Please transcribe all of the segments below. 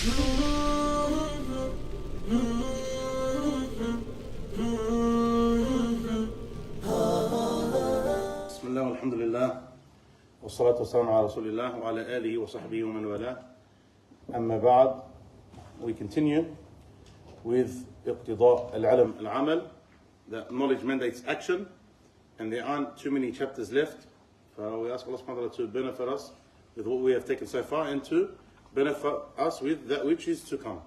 Bismillah, alhamdulillah, wa salatu wa salam ala rasulillah wa ala alihi wa sahbihi wa man wala. Amma ba'd, we continue with Iqtidaa-ul Ilm al Amal, that knowledge mandates action, and there aren't too many chapters left. So we ask Allah subhanahu wa ta'ala to benefit us with what we have taken so far and to benefit us with that which is to come.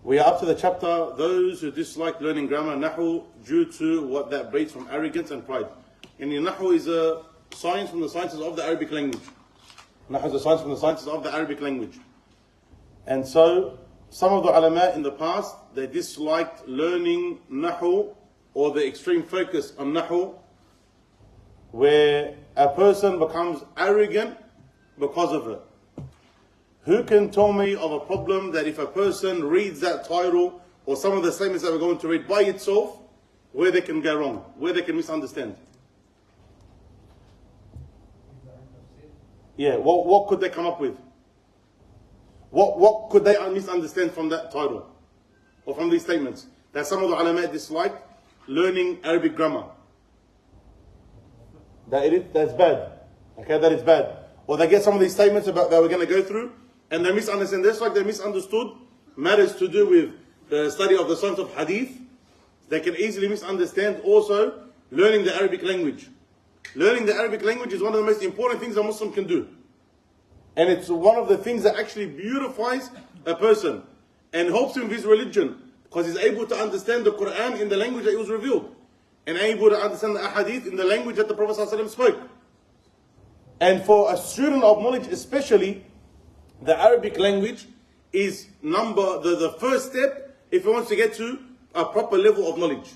We are up to the chapter, those who dislike learning grammar, Nahu, due to what that breeds from arrogance and pride. And Nahu is a science from the sciences of the Arabic language. Nahu is a science from the sciences of the Arabic language. And so, some of the ulama in the past, they disliked learning Nahu, or the extreme focus on Nahu, where a person becomes arrogant because of it. Who can tell me of a problem that if a person reads that title or some of the statements that we're going to read by itself, where they can go wrong, where they can misunderstand? Yeah, what could they come up with? What could they misunderstand from that title or from these statements? That some of the ulama dislike learning Arabic grammar. That's bad. Okay, that is bad. Or they get some of these statements about that we're going to go through, and they misunderstand. Just like they misunderstood matters to do with the study of the science of hadith, they can easily misunderstand also learning the Arabic language. Learning the Arabic language is one of the most important things a Muslim can do. And it's one of the things that actually beautifies a person and helps him with his religion, because he's able to understand the Quran in the language that it was revealed, and able to understand the ahadith in the language that the Prophet ﷺ spoke. And for a student of knowledge especially, the Arabic language is the first step if he wants to get to a proper level of knowledge.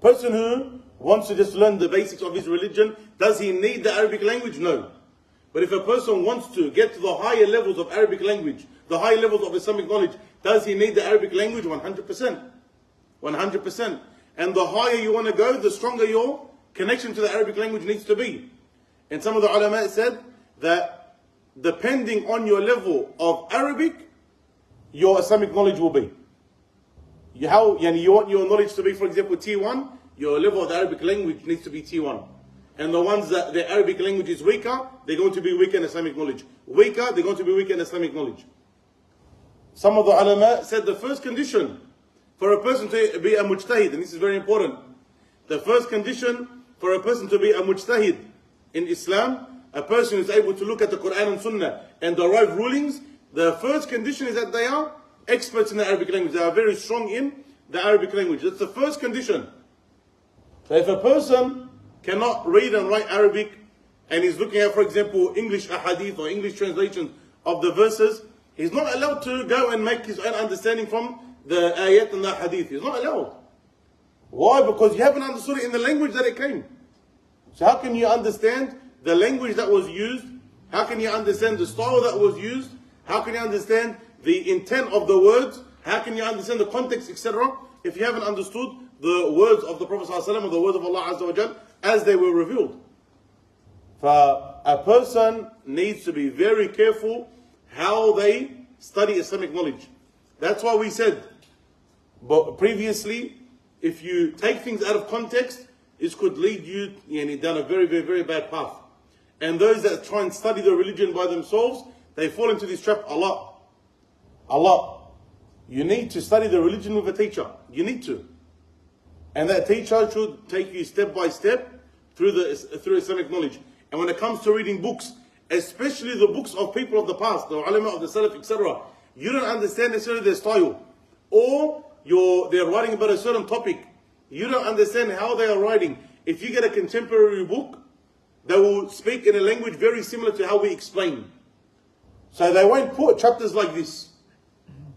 Person who wants to just learn the basics of his religion, does he need the Arabic language? No. But if a person wants to get to the higher levels of Arabic language, the higher levels of Islamic knowledge, does he need the Arabic language? 100%. 100%. And the higher you want to go, the stronger your connection to the Arabic language needs to be. And some of the ulama said that depending on your level of Arabic, your Islamic knowledge will be. You want your knowledge to be, for example, T1, your level of the Arabic language needs to be T1. And the ones that their Arabic language is weaker, they're going to be weaker in Islamic knowledge. Weaker, they're going to be weaker in Islamic knowledge. Some of the ulama said the first condition for a person to be a mujtahid, and this is very important, the first condition for a person to be a mujtahid in Islam, a person who is able to look at the Quran and Sunnah and derive rulings, the first condition is that they are experts in the Arabic language. They are very strong in the Arabic language. That's the first condition. So if a person cannot read and write Arabic and is looking at, for example, English ahadith or English translations of the verses, he's not allowed to go and make his own understanding from the ayat and the hadith. He's not allowed. Why? Because you haven't understood it in the language that it came. So how can you understand the language that was used? How can you understand the style that was used? How can you understand the intent of the words? How can you understand the context, etc., if you haven't understood the words of the Prophet ﷺ or the words of Allah Azza wa Jal as they were revealed? A person needs to be very careful how they study Islamic knowledge. That's why we said, but previously, if you take things out of context, this could lead you down a very, very, very bad path. And those that try and study the religion by themselves, they fall into this trap a lot. A lot. You need to study the religion with a teacher. You need to. And that teacher should take you step by step through Islamic knowledge. And when it comes to reading books, especially the books of people of the past, the ulama of the Salaf, etc., you don't understand necessarily their style. Or they're writing about a certain topic. You don't understand how they are writing. If you get a contemporary book, they will speak in a language very similar to how we explain. So they won't put chapters like this.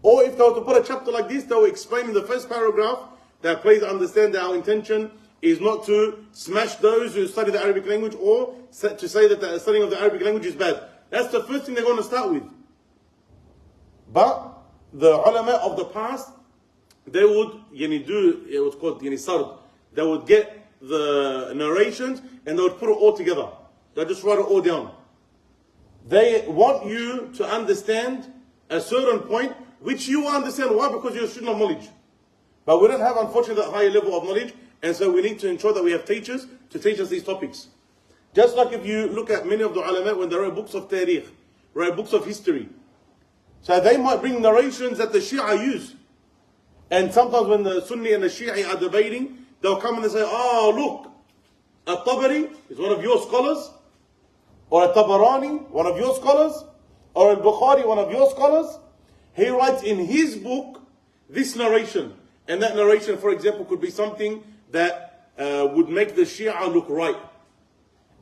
Or if they were to put a chapter like this, they will explain in the first paragraph that please understand that our intention is not to smash those who study the Arabic language or to say that the studying of the Arabic language is bad. That's the first thing they're going to start with. But the ulama of the past, they would do what's called sard. They would get the narrations and they would put it all together. They just write it all down. They want you to understand a certain point which you understand. Why? Because you're a student of knowledge. But we don't have, unfortunately, that higher level of knowledge, and so we need to ensure that we have teachers to teach us these topics. Just like if you look at many of the ulama when they write books of tariq, write books of history. So they might bring narrations that the Shia use. And sometimes when the Sunni and the Shia are debating, they'll come and they say, oh look, Al-Tabari is one of your scholars, or Al-Tabarani, one of your scholars, or Al-Bukhari, one of your scholars. He writes in his book this narration. And that narration, for example, could be something that would make the Shia look right.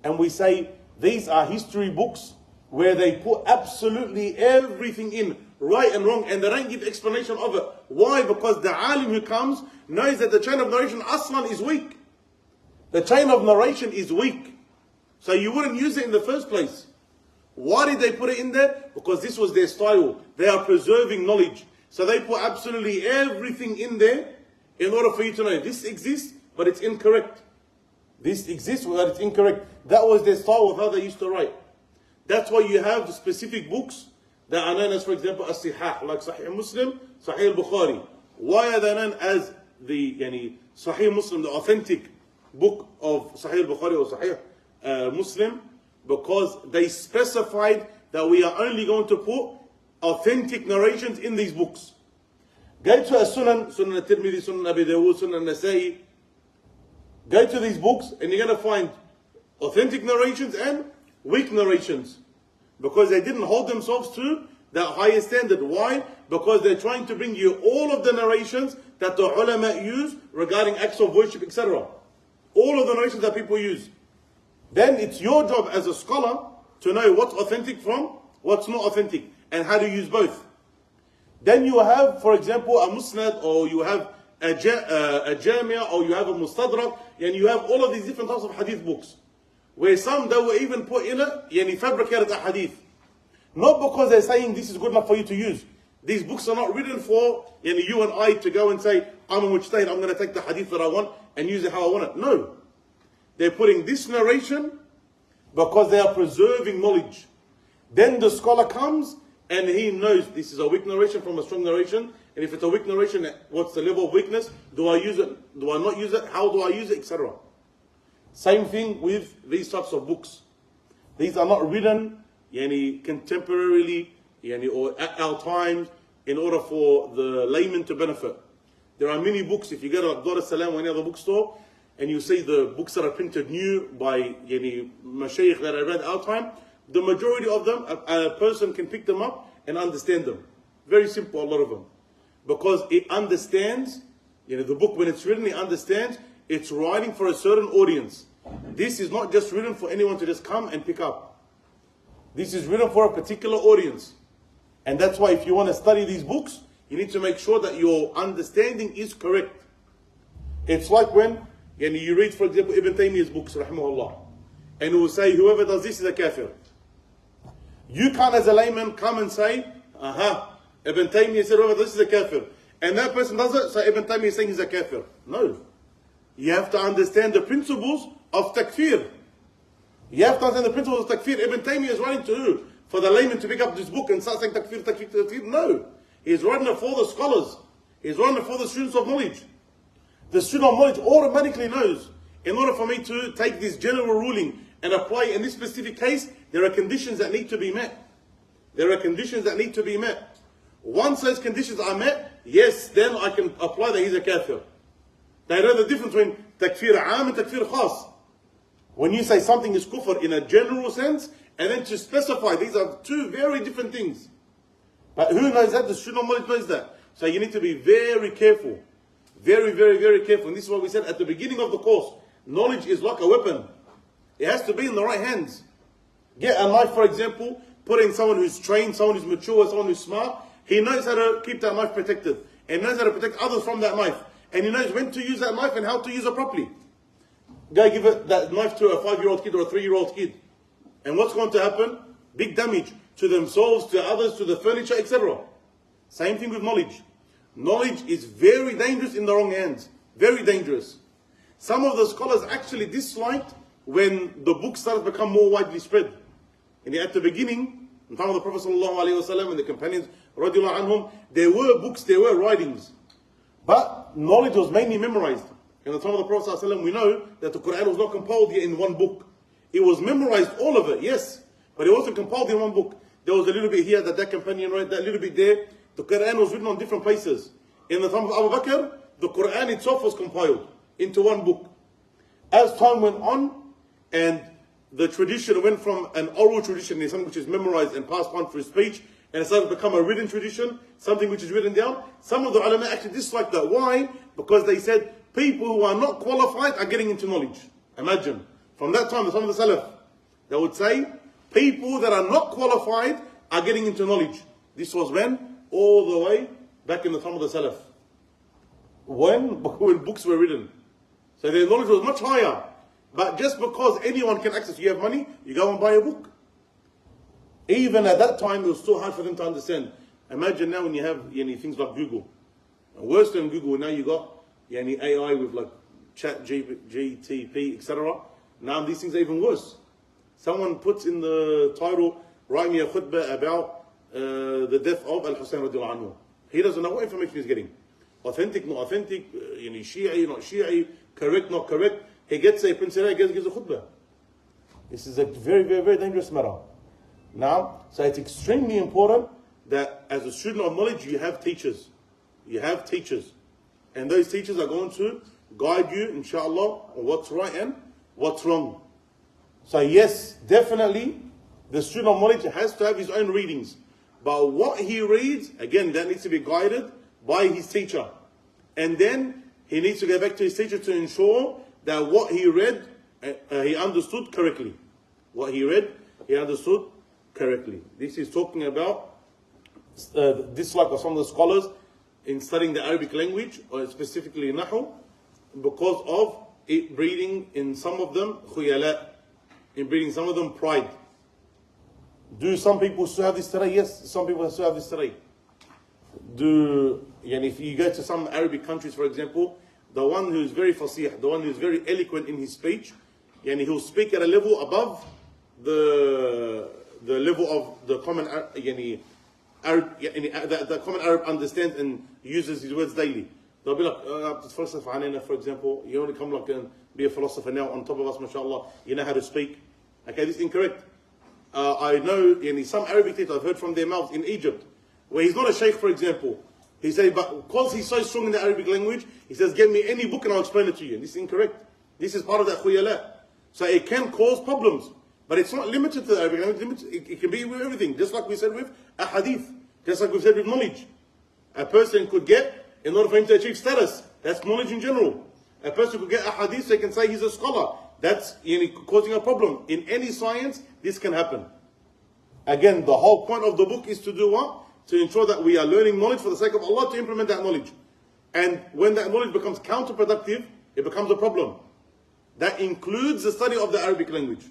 And we say, these are history books where they put absolutely everything in, right and wrong, and they don't give explanation of it. Why? Because the alim who comes knows that the chain of narration aslan is weak. The chain of narration is weak. So you wouldn't use it in the first place. Why did they put it in there? Because this was their style. They are preserving knowledge. So they put absolutely everything in there in order for you to know this exists, but it's incorrect. This exists, but it's incorrect. That was their style of how they used to write. That's why you have the specific books that are known as, for example, as-Sihah, like Sahih Muslim, Sahih Bukhari. Why are they known as the Sahih Muslim, the authentic book of Sahih Bukhari or Sahih Muslim? Because they specified that we are only going to put authentic narrations in these books. Go to Sunan Al-Tirmidhi, Sunan Abi Dawud, Sunan An-Nasaa'ee. Go to these books and you're going to find authentic narrations and weak narrations. Because they didn't hold themselves to that higher standard. Why? Because they're trying to bring you all of the narrations that the ulama use regarding acts of worship, etc. All of the narrations that people use. Then it's your job as a scholar to know what's authentic from what's not authentic, and how to use both. Then you have, for example, a musnad, or you have a jamia, or you have a mustadrak, and you have all of these different types of hadith books, where some they will even put in it, fabricated a hadith. Not because they're saying this is good enough for you to use. These books are not written for you and I to go and say, I'm a mujtahid, I'm going to take the hadith that I want and use it how I want it. No. They're putting this narration because they are preserving knowledge. Then the scholar comes and he knows this is a weak narration from a strong narration. And if it's a weak narration, what's the level of weakness? Do I use it? Do I not use it? How do I use it? Etc. Same thing with these types of books. These are not written contemporarily or at our times in order for the layman to benefit. There are many books. If you go to Dar es-Salaam or any other bookstore, and you see the books that are printed new by mashayikh that I read our time, the majority of them, a person can pick them up and understand them. Very simple, a lot of them. Because it understands, the book when it's written, it understands it's writing for a certain audience. This is not just written for anyone to just come and pick up. This is written for a particular audience. And that's why if you want to study these books, you need to make sure that your understanding is correct. It's like when you read, for example, Ibn Taymiyyah's books, rahimahullah, and it will say, whoever does this is a kafir. You can't, as a layman, come and say, Ibn Taymiyyah said, whoever does this is a kafir. And that person does it, so Ibn Taymiyyah is saying he's a kafir. No. You have to understand the principles of takfir. You have to understand the principles of takfir. Ibn Taymiyyah is writing to who? For the layman to pick up this book and start saying takfir, takfir, takfir. No. He's writing it for the scholars. He's writing it for the students of knowledge. The student of knowledge automatically knows, in order for me to take this general ruling and apply in this specific case, there are conditions that need to be met. There are conditions that need to be met. Once those conditions are met, yes, then I can apply that he's a kafir. They know the difference between takfir aam and takfir khas. When you say something is kufr in a general sense, and then to specify, these are two very different things. But who knows that? The student of knowledge knows that. So you need to be very careful. Very, very, very careful. And this is what we said at the beginning of the course. Knowledge is like a weapon. It has to be in the right hands. Get a knife, for example, put in someone who's trained, someone who's mature, someone who's smart. He knows how to keep that knife protected. And knows how to protect others from that knife. And he knows when to use that knife and how to use it properly. Go give that knife to a 5-year-old kid or a 3-year-old kid. And what's going to happen? Big damage to themselves, to others, to the furniture, etc. Same thing with knowledge. Knowledge is very dangerous in the wrong hands. Very dangerous. Some of the scholars actually disliked when the book started to become more widely spread. And at the beginning, In the time of the Prophet ﷺ and the companions, radiallahu anhum, there were books, there were writings. But knowledge was mainly memorized. In the time of the Prophet ﷺ, we know that the Quran was not compiled here in one book. It was memorized, all of it, yes. But it wasn't compiled in one book. There was a little bit here that companion read, that little bit there. The Quran was written on different places. In the time of Abu Bakr, the Quran itself was compiled into one book. As time went on, and the tradition went from an oral tradition, something which is memorized and passed on through speech, and it started to become a written tradition, something which is written down. Some of the ulama actually disliked that. Why? Because they said people who are not qualified are getting into knowledge. Imagine, from that time, some of the Salaf, they would say, people that are not qualified are getting into knowledge. This was when? All the way back in the time of the Salaf. When books were written. So their knowledge was much higher. But just because anyone can access, you have money, you go and buy a book. Even at that time, it was still hard for them to understand. Imagine now when you have things like Google. And worse than Google, now you got AI with like Chat, GTP, etc. Now these things are even worse. Someone puts in the title, write me a khutbah about the death of Al-Hussein radiallahu anhu. He doesn't know what information he's getting. Authentic, not authentic, Shi'i, not Shi'i, correct, not correct. He gets a prince, gives a khutbah. This is a very, very, very dangerous matter. Now, so it's extremely important that as a student of knowledge, you have teachers. You have teachers. And those teachers are going to guide you, inshallah, on what's right and what's wrong. So yes, definitely, the student of knowledge has to have his own readings. But what he reads, again, that needs to be guided by his teacher. And then he needs to go back to his teacher to ensure that what he read, he understood correctly. What he read, he understood correctly. This is talking about dislike of some of the scholars in studying the Arabic language, or specifically Nahu, because of it breeding in some of them khuyala, in breeding some of them pride. Do some people still have this today? Yes, some people still have this today. If you go to some Arabic countries, for example, the one who is very fasih, the one who is very eloquent in his speech, he'll speak at a level above the level of the common the common Arab understands and uses his words daily. They'll be like, for example, you only come and be a philosopher now on top of us, mashallah, you know how to speak. Okay, this is incorrect. I know some Arabic teachers I've heard from their mouths in Egypt, where he's not a sheikh, for example. He says, but because he's so strong in the Arabic language, he says, get me any book and I'll explain it to you. And this is incorrect. This is part of that khuyala. So it can cause problems. But it's not limited to the Arabic language. It can be with everything. Just like we said with a hadith. Just like we said with knowledge. A person could get, in order for him to achieve status, that's knowledge in general. A person could get a hadith, so he can say he's a scholar. That's causing a problem. In any science, this can happen. Again, the whole point of the book is to do what? To ensure that we are learning knowledge for the sake of Allah, to implement that knowledge. And when that knowledge becomes counterproductive, it becomes a problem. That includes the study of the Arabic language.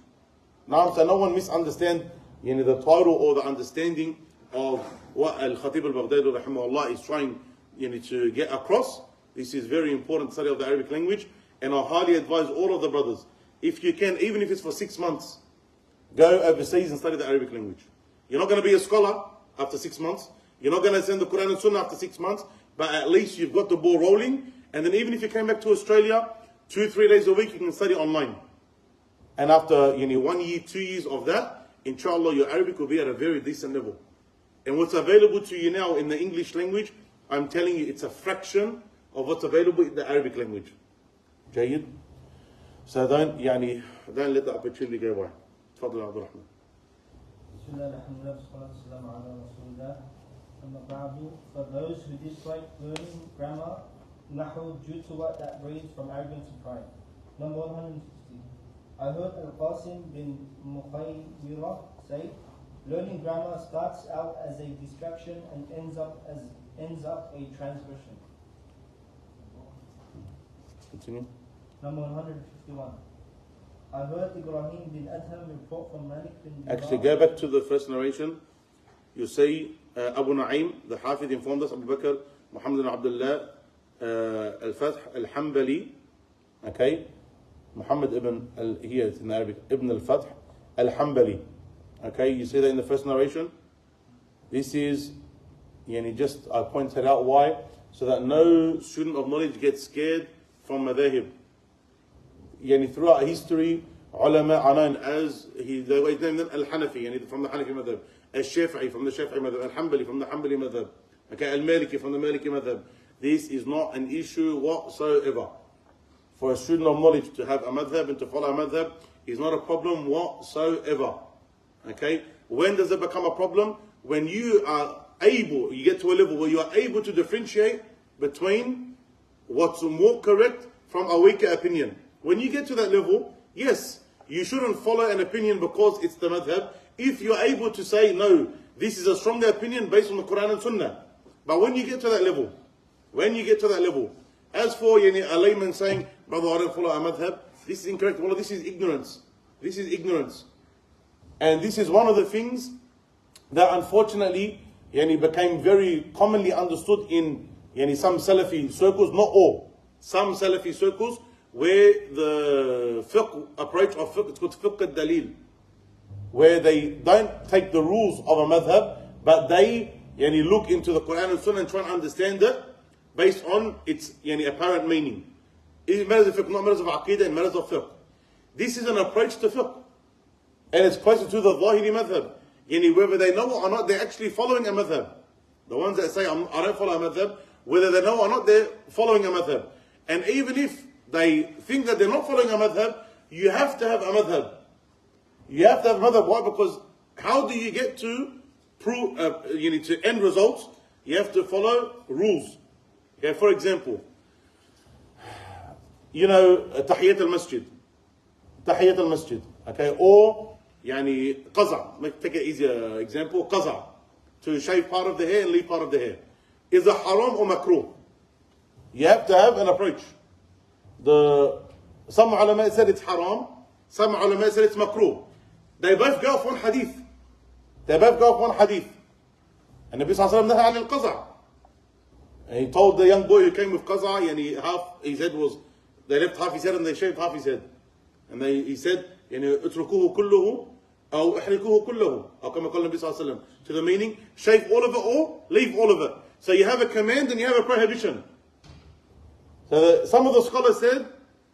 Now, so no one misunderstand the title or the understanding of what Al-Khateeb Al-Baghdaadee rahimahullah is trying to get across. This is very important study of the Arabic language, and I highly advise all of the brothers, if you can, even if it's for 6 months, go overseas and study the Arabic language. You're not going to be a scholar after 6 months. You're not going to send the Quran and Sunnah after 6 months, but at least you've got the ball rolling. And then even if you came back to Australia, 2-3 days a week, you can study online. And after 1 year, 2 years of that, inshallah, your Arabic will be at a very decent level. And what's available to you now in the English language, I'm telling you, it's a fraction of what's available in the Arabic language. جيد? So don't let the opportunity go by. تفضل عبد الرحمن. بسم الله الرحمن الرحيم والصلاة والسلام على رسول الله. أما بعد, for those who dislike learning grammar, Nahu, due to what that breeds from arrogance and pride. Number 160. I heard Al-Qasim bin Mukhaywirah say, learning grammar starts out as a distraction and ends up a transgression. Continue. Number 151. I heard Ibrahim bin Adham report from Malik bin Dinar. Actually, go back to the first narration. You say Abu Na'im, the Hafid, informed us, Abu Bakr, Muhammad bin Abdullah, Al-Fath, Al-Hanbali, okay, Muhammad ibn, here in Arabic, Ibn Al-Fath, Al-Hanbali, Okay, you see that in the first narration? This is, I pointed out why, so that no student of knowledge gets scared from madhahib. Throughout history, ulama are known as, they named them Al-Hanafi, from the Hanafi madhab, Al-Shafi'i from the Shafi'i madhab, Al-Hanbali from the Hanbali madhab, okay, Al-Maliki from the Maliki madhab. This is not an issue whatsoever. For a student of knowledge to have a madhab and to follow a madhab is not a problem whatsoever. Okay? When does it become a problem? When you get to a level where you are able to differentiate between what's more correct from a weaker opinion. When you get to that level, yes, you shouldn't follow an opinion because it's the madhab. If you're able to say, no, this is a stronger opinion based on the Quran and Sunnah. But when you get to that level, as for a layman saying, brother, I don't follow a madhab, this is incorrect. Well, this is ignorance. This is ignorance. And this is one of the things that unfortunately became very commonly understood in some Salafi circles, not all, some Salafi circles, where the fiqh approach of fiqh, it's called fiqh al-dalil, where they don't take the rules of a madhab, but they look into the Quran and Sunnah and try and understand it based on its apparent meaning. In matters of fiqh, not matters of aqidah, in matters of fiqh. This is an approach to fiqh. And it's closer to the Zahiri madhab. Whether they know or not, they're actually following a madhab. The ones that say, I don't follow a madhab, whether they know or not, they're following a madhab. And even if they think that they're not following a madhab, you have to have a madhab. You have to have a madhab. Why? Because how do you get to prove, to end results? You have to follow rules. Okay, for example, Tahiyyat al-Masjid. Tahiyyat al-Masjid. Okay, or qaza. Take an easier example. Qaza. To shave part of the hair and leave part of the hair. Is it haram or makruh? You have to have an approach. Some ulama said it's haram. Some ulama said it's makruh. They both go off one hadith. And Nabi sallallahu alayhi wa sallam naha al-qaza. And he told the young boy who came with qaza, half his head was, they left half his head and they shaved half his head. And he said, اتركوه كله أو احرقوه كله أو كما قال النبي صلى الله عليه وسلم, to the meaning, shave all of it or leave all of it. So you have a command and you have a prohibition. So some of the scholars said,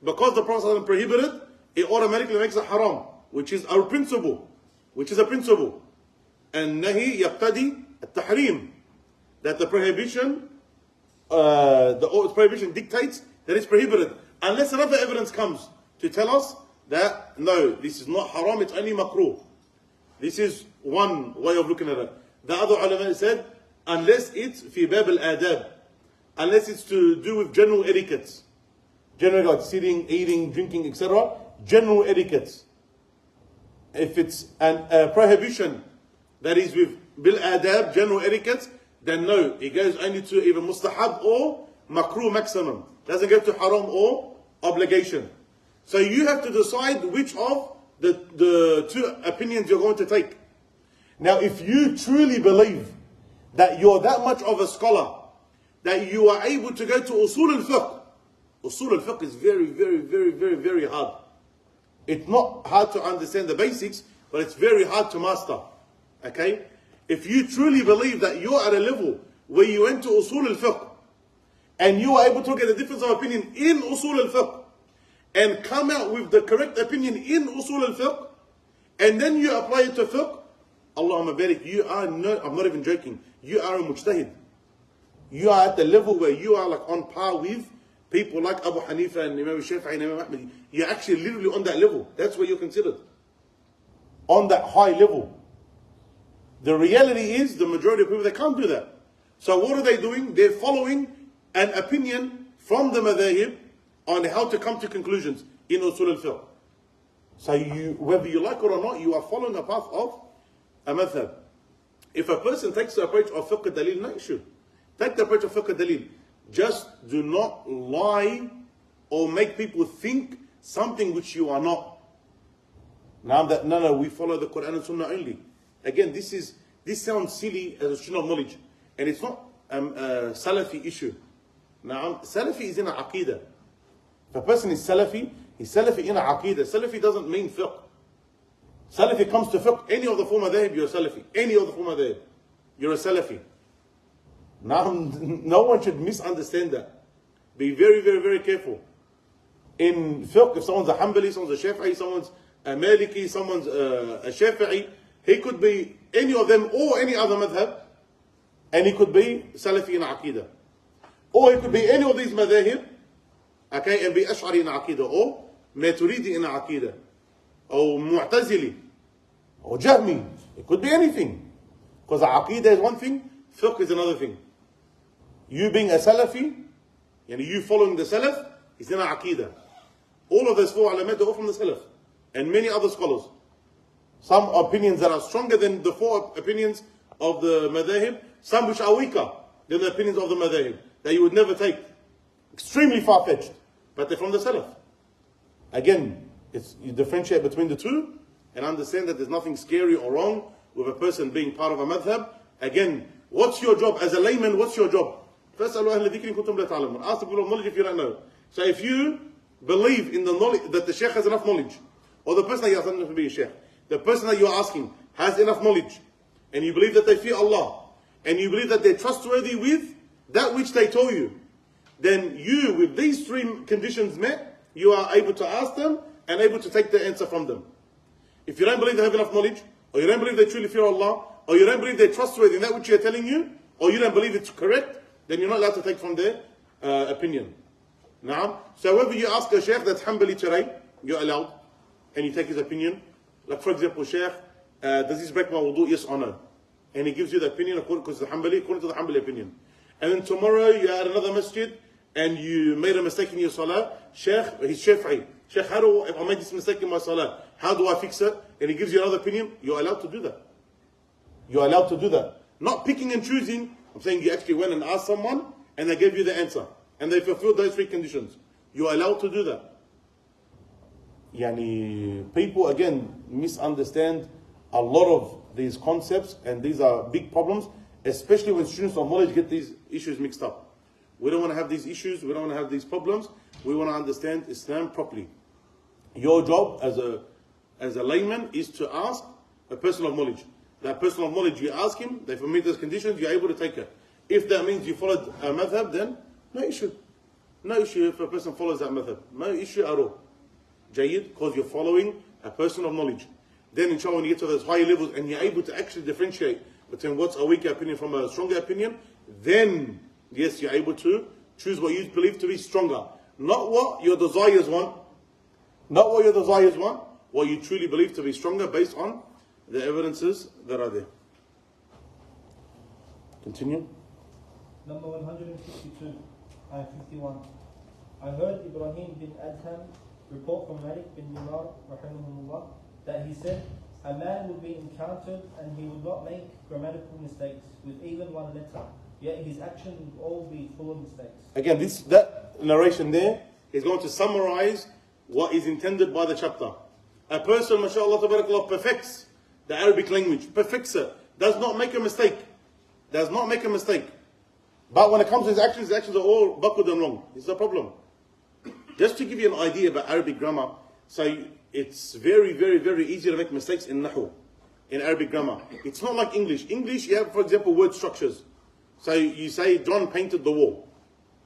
because the Prophet ﷺ prohibited, it automatically makes it haram, which is a principle. And nahi yaqtadi at-tahrim, that the prohibition dictates that it's prohibited, unless another evidence comes to tell us that no, this is not haram, it's only makruh. This is one way of looking at it. The other ulama said, unless it's fi bab al-adab, unless it's to do with general etiquettes, general sitting, eating, drinking, etc., general etiquettes. If it's a prohibition that is with bil adab, general etiquettes, then no, it goes only to either mustahab or makruh maximum. Doesn't go to haram or obligation. So you have to decide which of the two opinions you're going to take. Now, if you truly believe that you're that much of a scholar, that you are able to go to usul al-fiqh is very, very, very, very, very hard. It's not hard to understand the basics, but it's very hard to master. Okay? If you truly believe that you're at a level where you went to usul al-fiqh, and you are able to get a difference of opinion in usul al-fiqh, and come out with the correct opinion in usul al-fiqh, and then you apply it to fiqh, Allahumma barik, you are no, I'm not even joking, you are a mujtahid. You are at the level where you are like on par with people like Abu Hanifa and Imam Shafi'i and Imam Ahmad. You're actually literally on that level. That's where you're considered. On that high level. The reality is, the majority of people, they can't do that. So what are they doing? They're following an opinion from the madhahib on how to come to conclusions in usul al-fiqh. So whether you like it or not, you are following a path of a madhab. If a person takes the approach of fiqh dalil, no issue. Take the approach of fiqh dalil. Just do not lie or make people think something which you are not. Now that no, we follow the Quran and Sunnah only. Again, this sounds silly as a student of knowledge, and it's not a Salafi issue. Now, Salafi is in a aqidah. If a person is Salafi, he's Salafi in a aqidah. Salafi doesn't mean fiqh. Salafi comes to fiqh, any of the four madhahib, you're a Salafi. Any of the four madhahib, you're a Salafi. Now, no one should misunderstand that. Be very, very, very careful. In fiqh, if someone's a Hanbali, someone's a Shafi'i, someone's a Maliki, someone's a Shafi'i, he could be any of them or any other madhab, and he could be Salafi in Aqidah. Or he could be any of these madhahib, okay, and be Ash'ari in Aqidah, or Maturidi in Aqidah, or Mu'tazili, or Jahmi. It could be anything. Because Aqidah is one thing, fiqh is another thing. You being a Salafi, and you following the Salaf, is in Aqidah. All of those four alamat are all from the Salaf, and many other scholars. Some opinions that are stronger than the four opinions of the madhahib, some which are weaker than the opinions of the madhahib, that you would never take. Extremely far-fetched, but they're from the Salaf. Again, you differentiate between the two, and understand that there's nothing scary or wrong with a person being part of a madhab. Again, what's your job? As a layman, what's your job? Ask the people of knowledge if you don't know. So if you believe in the knowledge, that the sheikh has enough knowledge, or the person that you're asking to be a sheikh, the person that you're asking has enough knowledge, and you believe that they fear Allah, and you believe that they're trustworthy with that which they told you, then you, with these three conditions met, you are able to ask them and able to take the answer from them. If you don't believe they have enough knowledge, or you don't believe they truly fear Allah, or you don't believe they're trustworthy in that which you're telling you, or you don't believe it's correct, then you're not allowed to take from their opinion. Now, so whether you ask a sheikh that's Hanbali today, you're allowed, and you take his opinion. Like for example, sheikh, does this break my wudu? Yes or no? And he gives you the opinion according to the Hanbali opinion. And then tomorrow you're at another masjid, and you made a mistake in your salah. Sheikh, he's Shafi'i. Sheikh, if I made this mistake in my salah, how do I fix it? And he gives you another opinion. You're allowed to do that. You're allowed to do that. Not picking and choosing. I'm saying you actually went and asked someone, and they gave you the answer, and they fulfilled those three conditions. You're allowed to do that. People again misunderstand a lot of these concepts, and these are big problems, especially when students of knowledge get these issues mixed up. We don't want to have these issues, we don't want to have these problems. We want to understand Islam properly. Your job as a layman is to ask a person of knowledge. That person of knowledge, you ask him, they meet those conditions, you're able to take it. If that means you followed a madhab, then no issue. No issue if a person follows that madhab. No issue at all. Jayyid, because you're following a person of knowledge. Then inshallah, when you get to those higher levels and you're able to actually differentiate between what's a weaker opinion from a stronger opinion, then yes, you're able to choose what you believe to be stronger. Not what your desires want. Not what your desires want. What you truly believe to be stronger based on the evidences that are there. Continue. Number 152 and 51. I heard Ibrahim bin Adham report from Malik bin Dinar rahimahullah that he said, a man would be encountered and he would not make grammatical mistakes with even one letter, yet his actions would all be full of mistakes. Again, that narration there is going to summarize what is intended by the chapter. A person, mashallah, tabarakallah, perfects the Arabic language, perfects it, does not make a mistake. Does not make a mistake. But when it comes to his actions are all backward and wrong. It's the problem. Just to give you an idea about Arabic grammar, so it's very, very, very easy to make mistakes in Nahu, in Arabic grammar. It's not like English. English, you have, for example, word structures. So you say, John painted the wall.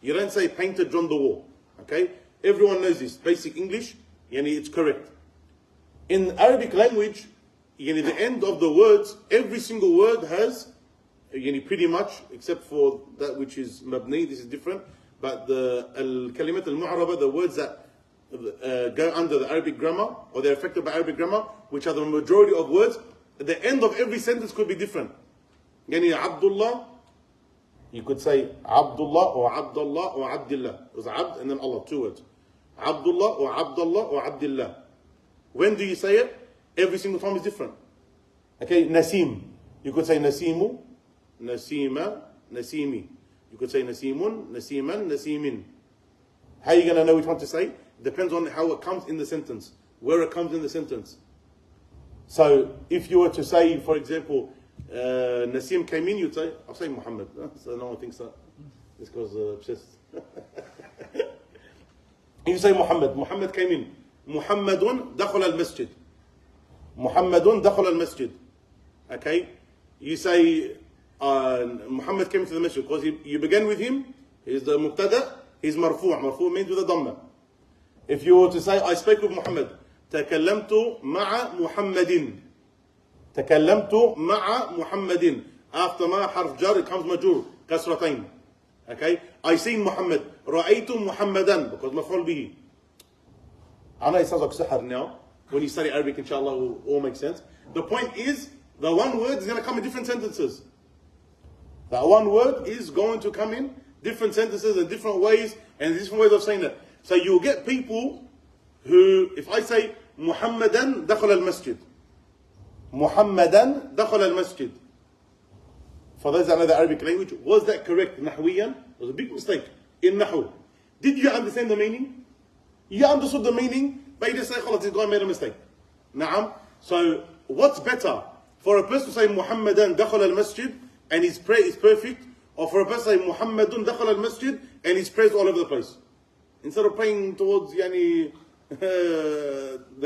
You don't say, painted John the wall. Okay? Everyone knows this. Basic English, it's correct. In Arabic language, the end of the words, every single word has, pretty much, except for that which is mabni, this is different, but the al-kalimat al-mu'araba, the words that go under the Arabic grammar, or they're affected by Arabic grammar, which are the majority of words, at the end of every sentence could be different. Abdullah, you could say Abdullah or Abdullah or Abdillah. It was Abd and then Allah, two words. Abdullah or Abdullah or Abdillah. When do you say it? Every single time is different. Okay, Nasim. You could say Nasimu, Nasima, Nasimi. You could say Nasimun, Nasiman, Nasimin. How are you going to know which one to say? Depends on how it comes in the sentence, where it comes in the sentence. So if you were to say, for example, Nasim came in, you'd say, I'll say Muhammad. So no one thinks that. This goes obsessed. You say Muhammad. Muhammad came in. Muhammadun dakhul al-masjid. Muhammadun dakhal al-masjid. Okay? You say Muhammad came to the masjid because you begin with him. He's the mubtada. He's marfu'. Marfu' means with a dhamma. If you were to say, I spoke with Muhammad. تكلمت مع محمد. تكلمت مع محمد. After ma harf jar, it comes majur. كسرتين. Okay? I seen Muhammad. رأيت محمدا. Because مفعول به. I know it sounds like sihr now. When you study Arabic, inshallah, it will all make sense. The point is, the one word is going to come in different sentences. That one word is going to come in different sentences and different ways, and different ways of saying that. So you'll get people who, if I say, Muhammadan dakhal al-masjid. Muhammadan dakhal al-masjid. For those that know the Arabic language, was that correct Nahwiyan? It was a big mistake in Nahu. Did you understand the meaning? You understood the meaning, but you just say, khalas, this guy made a mistake. Na'am. So what's better? For a person to say Muhammadan dakhal al-masjid and his prayer is perfect, or for a person to say Muhammadun dakhal al-masjid and his prayer is all over the place. Instead of praying towards the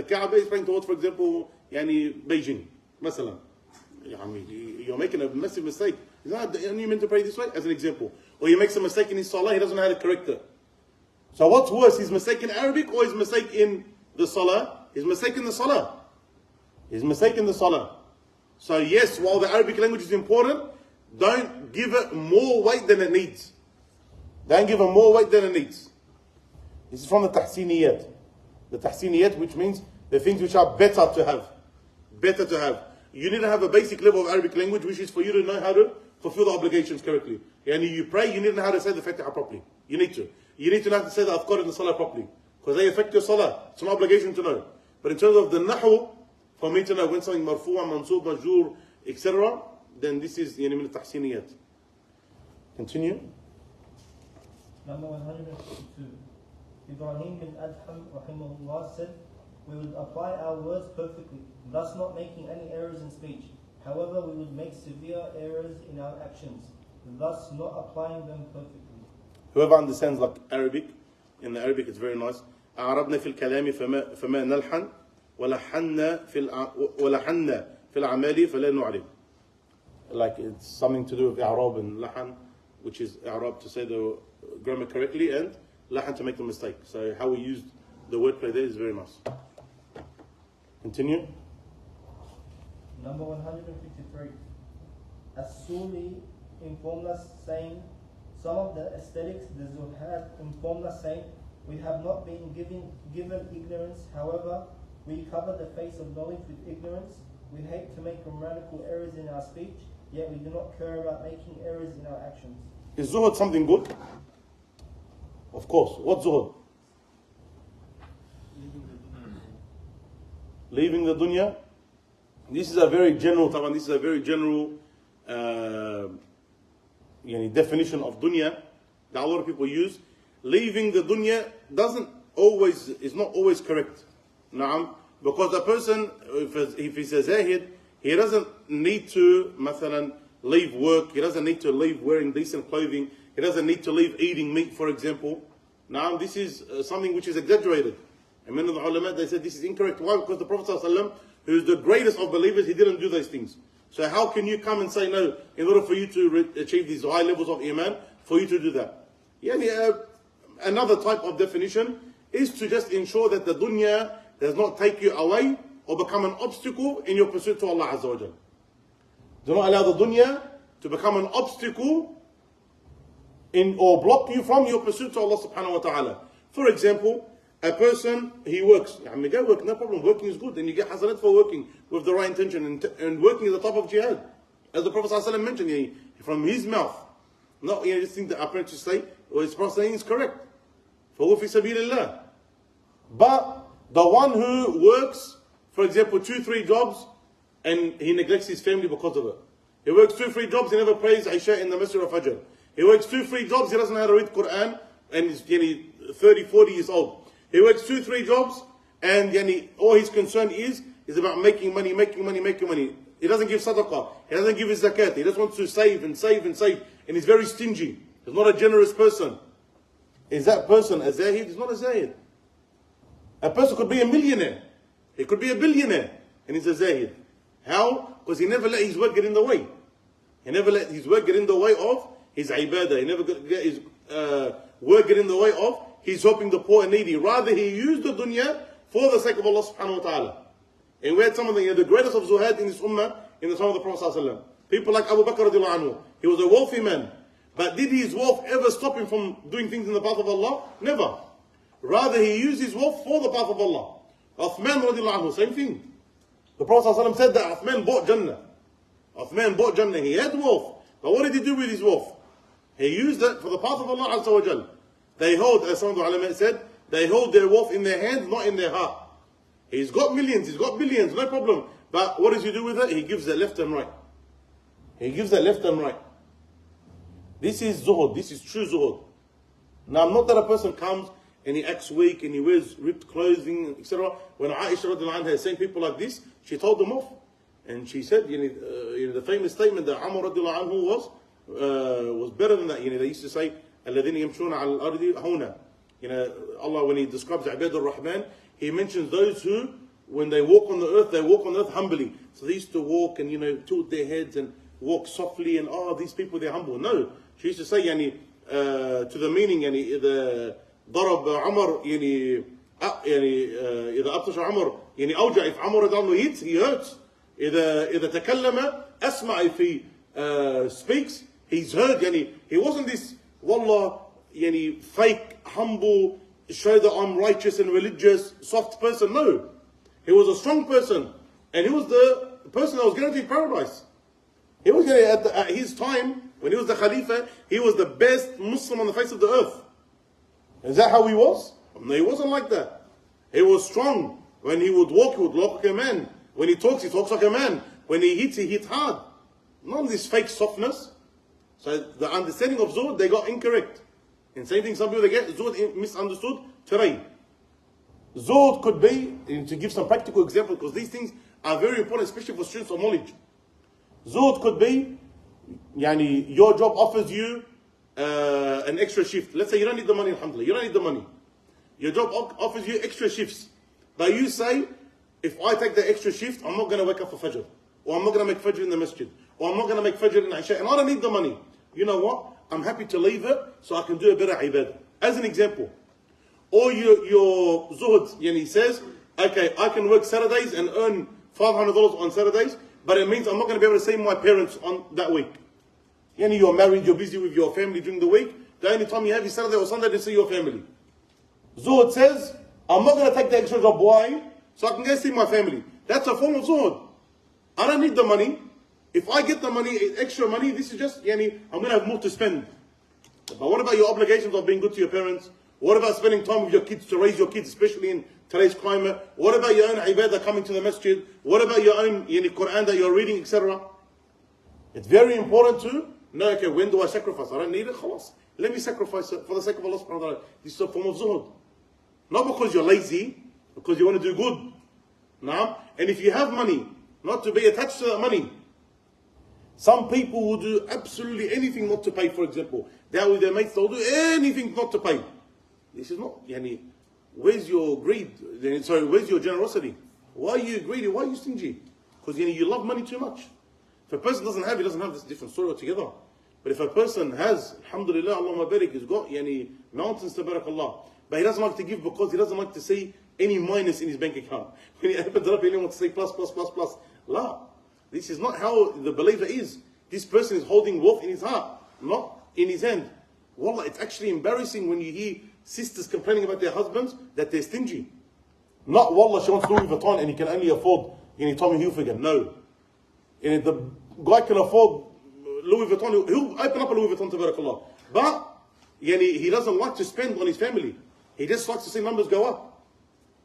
Kaaba, he's praying towards, for example, Beijing. Masalan. You're making a massive mistake. He's not you meant to pray this way, as an example. Or he makes a mistake in his salah, he doesn't know how to correct it. So what's worse, his mistake in Arabic or his mistake in the salah? His mistake in the salah. His mistake in the salah. So yes, while the Arabic language is important, don't give it more weight than it needs. Don't give it more weight than it needs. This is from the tahsiniyat. The tahsiniyat, which means the things which are better to have. Better to have. You need to have a basic level of Arabic language, which is for you to know how to fulfill the obligations correctly. And you pray, you need to know how to say the Fatiha properly. You need to. You need to know how to say the Adhkar in the Salah properly. Because they affect your Salah. It's an obligation to know. But in terms of the Nahu, for me to know when something marfu'a, mansub, majur, etc., then this is min al-tahsiniyat. Continue. Number 152. Ibrahim bin Adham rahimahullah said, we would apply our words perfectly, thus not making any errors in speech. However, we would make severe errors in our actions, thus not applying them perfectly. Whoever understands like Arabic, in the Arabic it's very nice. أعربنا في الكلام فما نلحن ولحنا في الأعمال فلا نعرب. Like it's something to do with i'rab and lahan, which is i'rab to say the grammar correctly and lahan to make the mistake. So how we used the wordplay there is very nice. Continue. Number 153. As-Suli informed us saying, some of the aesthetics, the Zuhayr informed us saying, we have not been given ignorance, however, we cover the face of knowledge with ignorance. We hate to make grammatical errors in our speech, yet we do not care about making errors in our actions. Is Zuhud something good? Of course. What's Zuhud? Leaving the dunya. This is a very general definition of dunya that a lot of people use. Leaving the dunya is not always correct. Naam. Because a person, if he's a zahid, he doesn't need to, mathalan, leave work. He doesn't need to leave wearing decent clothing. He doesn't need to leave eating meat, for example. Now, this is something which is exaggerated. And many of the ulama, they said this is incorrect. Why? Because the Prophet ﷺ, who is the greatest of believers, he didn't do those things. So how can you come and say, no, in order for you to achieve these high levels of iman, for you to do that? Another type of definition is to just ensure that the dunya does not take you away or become an obstacle in your pursuit to Allah Azza wa Jal. Do not allow the dunya to become an obstacle or block you from your pursuit to Allah Subhanahu wa Ta'ala. For example, a person, he works. Go work, no problem. Working is good. And you get hasanat for working with the right intention. And working is the top of jihad. As the Prophet ﷺ mentioned, from his mouth. Not just think that apparently to say, or his Prophet saying is correct. فَهُوَ فِي سَبِيلِ اللَّهِ. But the one who works, for example, 2-3 jobs, and he neglects his family because of it. He works 2-3 jobs, he never prays Isha in the Masjid of Fajr. He works 2-3 jobs, he doesn't know how to read Quran, and he's 30-40 years old. He works 2-3 jobs, and all his concern is about making money. He doesn't give sadaqah, he doesn't give his zakat, he just wants to save, and he's very stingy. He's not a generous person. Is that person a zahid? He's not a zahid. A person could be a millionaire. He could be a billionaire. and he's a zahid. How? Because he never let his work get in the way. He never let his work get in the way of his ibadah. He never let his work get in the way of his helping the poor and needy. Rather, he used the dunya for the sake of Allah subhanahu wa ta'ala. And we had some of the greatest of zuhad in this ummah in the time of the Prophet sallallahu alaihi wasallam. People like Abu Bakr radiallahu anhu. He was a wealthy man. But did his wealth ever stop him from doing things in the path of Allah? Never. Rather, he used his wealth for the path of Allah. Uthman radiallahu anhu, same thing. The Prophet ﷺ said that Uthman bought Jannah. Uthman bought Jannah. He had wealth. But what did he do with his wealth? He used it for the path of Allah Azza wa Jal. They hold, as some of the ulama said, they hold their wealth in their hands, not in their heart. He's got millions, he's got billions, no problem. But what does he do with it? He gives it left and right. He gives it left and right. This is zuhud. This is true zuhud. Now, not that a person comes and he acts weak and he wears ripped clothing, etc. When Aisha radiallahu anha is saying people like this, she told them off. And she said, the famous statement that Umar radiallahu anhu was better than that. They used to say, الَّذِينَ يَمْشُونَ عَلَى الْأَرْضِ هَوْنًا. Allah, when He describes Ibad al-Rahman, He mentions those who, when they walk on the earth, they walk on the earth humbly. So they used to walk and, tilt their heads and walk softly and, these people, they're humble. No. She used to say, to the meaning, the ضرب عمر إذا أبطش عمر أوجع. If Umar radiallahu anhu hits, he hurts. إذا تكلم أسمع. If he speaks, he's heard. He wasn't this wallah fake, humble, show that I'm righteous and religious, soft person. No. He was a strong person. And he was the person that was guaranteed paradise. He was at his time, when he was the Khalifa, he was the best Muslim on the face of the earth. Is that how he was? No, he wasn't like that. He was strong. When he would walk like a man. When he talks like a man. When he hits hard. None of this fake softness. So the understanding of zuhd, they got incorrect. And same thing, some people, they get zuhd misunderstood today. Zuhd could be, to give some practical examples, because these things are very important, especially for students of knowledge. Zuhd could be, your job offers you an extra shift. Let's say you don't need the money, alhamdulillah. You don't need the money. Your job offers you extra shifts. But you say, if I take the extra shift, I'm not going to wake up for Fajr. Or I'm not going to make Fajr in the masjid. Or I'm not going to make Fajr in Isha. And I don't need the money. You know what? I'm happy to leave it so I can do a better ibadah. As an example. Or your zuhd, he says, okay, I can work Saturdays and earn $500 on Saturdays, but it means I'm not going to be able to see my parents on that week. You're married, you're busy with your family during the week. The only time you have is Saturday or Sunday to see your family. Zuhd says, I'm not going to take the extra job. Why? So I can go see my family. That's a form of zuhd. I don't need the money. If I get the money, extra money, this is just, I'm going to have more to spend. But what about your obligations of being good to your parents? What about spending time with your kids to raise your kids, especially in today's climate? What about your own ibadah coming to the masjid? What about your own Quran that you're reading, etc.? It's very important to know, okay, when do I sacrifice? I don't need it, khalas. Let me sacrifice it for the sake of Allah subhanahu wa ta'ala. This is a form of zuhd. Not because you're lazy, because you want to do good. Now, and if you have money, not to be attached to that money. Some people will do absolutely anything not to pay, for example. They're with their mates, they'll do anything not to pay. This is not, where's your greed? Sorry, where's your generosity? Why are you greedy? Why are you stingy? Because you love money too much. If a person doesn't have, he doesn't have. This different story altogether. But if a person has, alhamdulillah, Allahumma barik, he's got mountains to barakallah. But he doesn't like to give because he doesn't like to see any minus in his bank account. When he opens it up, he only wants to say plus. La. This is not how the believer is. This person is holding wealth in his heart, not in his hand. Wallah, it's actually embarrassing when you hear sisters complaining about their husbands that they're stingy. Not, wallah, she wants Louis Vuitton and he can only afford Tommy Hilfiger. No. And the guy can afford Louis Vuitton, he'll open up a Louis Vuitton, tabarakallah. But he doesn't like to spend on his family. He just likes to see numbers go up.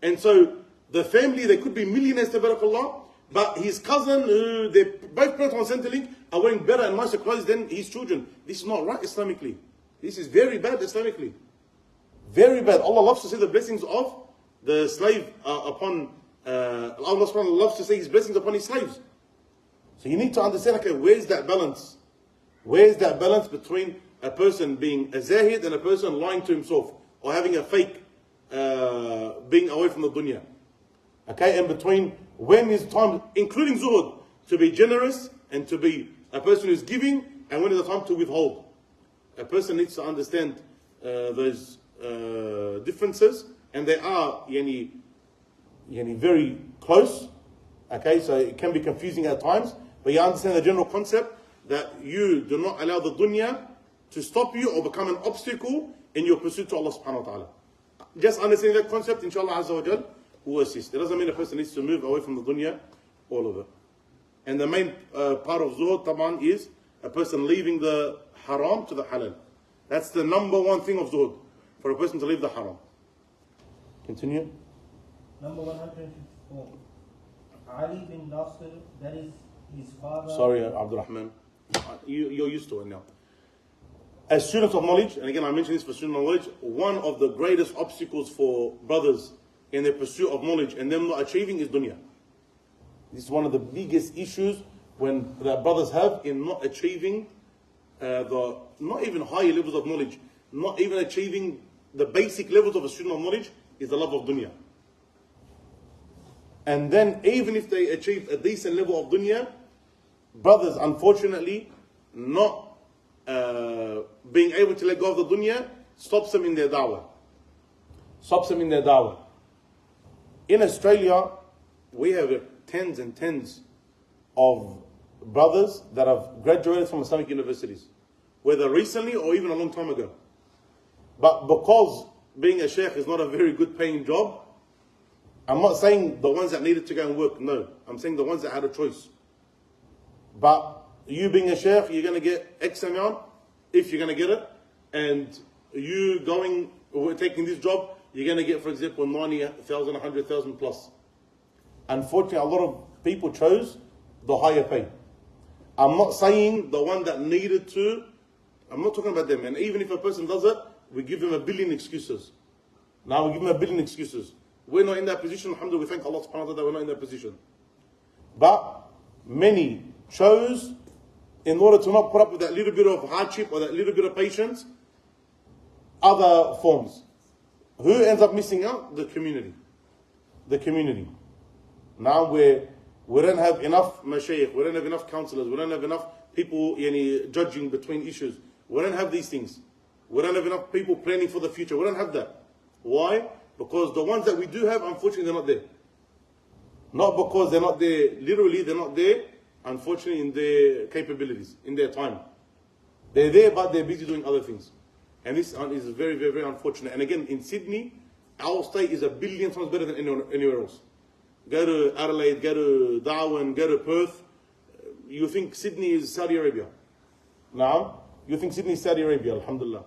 And so the family, they could be millionaires, tabarakallah, but his cousin, who they both put on Centrelink, are wearing better and nicer clothes than his children. This is not right Islamically. This is very bad Islamically. Very bad. Allah loves to see the blessings of the slave upon, Allah subhanahu wa ta'ala loves to see His blessings upon His slaves. So you need to understand, okay, where's that balance? Where's that balance between a person being a zahid and a person lying to himself, or having a fake being away from the dunya? Okay, and between When is time, including zuhud, to be generous and to be a person who's giving, and when is the time to withhold? A person needs to understand those differences, and they are very close. Okay, so it can be confusing at times, but you understand the general concept that you do not allow the dunya to stop you or become an obstacle in your pursuit to Allah subhanahu wa ta'ala. Just understanding that concept, inshallah azza wa jal, will assist. It doesn't mean a person needs to move away from the dunya, all of it. And the main part of zuhud, taban, is a person leaving the haram to the halal. That's the number one thing of zuhud, for a person to leave the haram. Continue. Number 154. Ali bin Nasr, that is his father. Sorry, Abdul Rahman. You're used to it now. As students of knowledge, and again I mention this for students of knowledge, one of the greatest obstacles for brothers in their pursuit of knowledge and them not achieving is dunya. This is one of the biggest issues when the brothers have in not achieving not even higher levels of knowledge, not even achieving the basic levels of a student of knowledge, is the love of dunya. And then even if they achieve a decent level of dunya, brothers unfortunately not being able to let go of the dunya stops them in their da'wah. Stops them in their da'wah. In Australia, we have tens and tens of brothers that have graduated from Islamic universities, whether recently or even a long time ago. But because being a sheikh is not a very good paying job, I'm not saying the ones that needed to go and work, no. I'm saying the ones that had a choice. But you being a sheikh, you're going to get X amount, if you're going to get it, and you taking this job, you're going to get, for example, 90,000, 100,000 plus. Unfortunately, a lot of people chose the higher pay. I'm not saying the one that needed to, I'm not talking about them. And even if a person does it, we give them a billion excuses. Now we give them a billion excuses. We're not in that position, alhamdulillah, we thank Allah subhanahu wa ta'ala that we're not in that position. But many chose, in order to not put up with that little bit of hardship or that little bit of patience, other forms. Who ends up missing out? The community. The community. Now we don't have enough mashayikh, we don't have enough counselors, we don't have enough people judging between issues. We don't have these things. We don't have enough people planning for the future. We don't have that. Why? Because the ones that we do have, unfortunately, they're not there. Not because they're not there, literally, they're not there, unfortunately, in their capabilities, in their time. They're there, but they're busy doing other things. And this is very, very, very unfortunate. And again, in Sydney, our state is a billion times better than anywhere else. Go to Adelaide, go to Darwin, go to Perth. You think Sydney is Saudi Arabia. Now, you think Sydney is Saudi Arabia, alhamdulillah.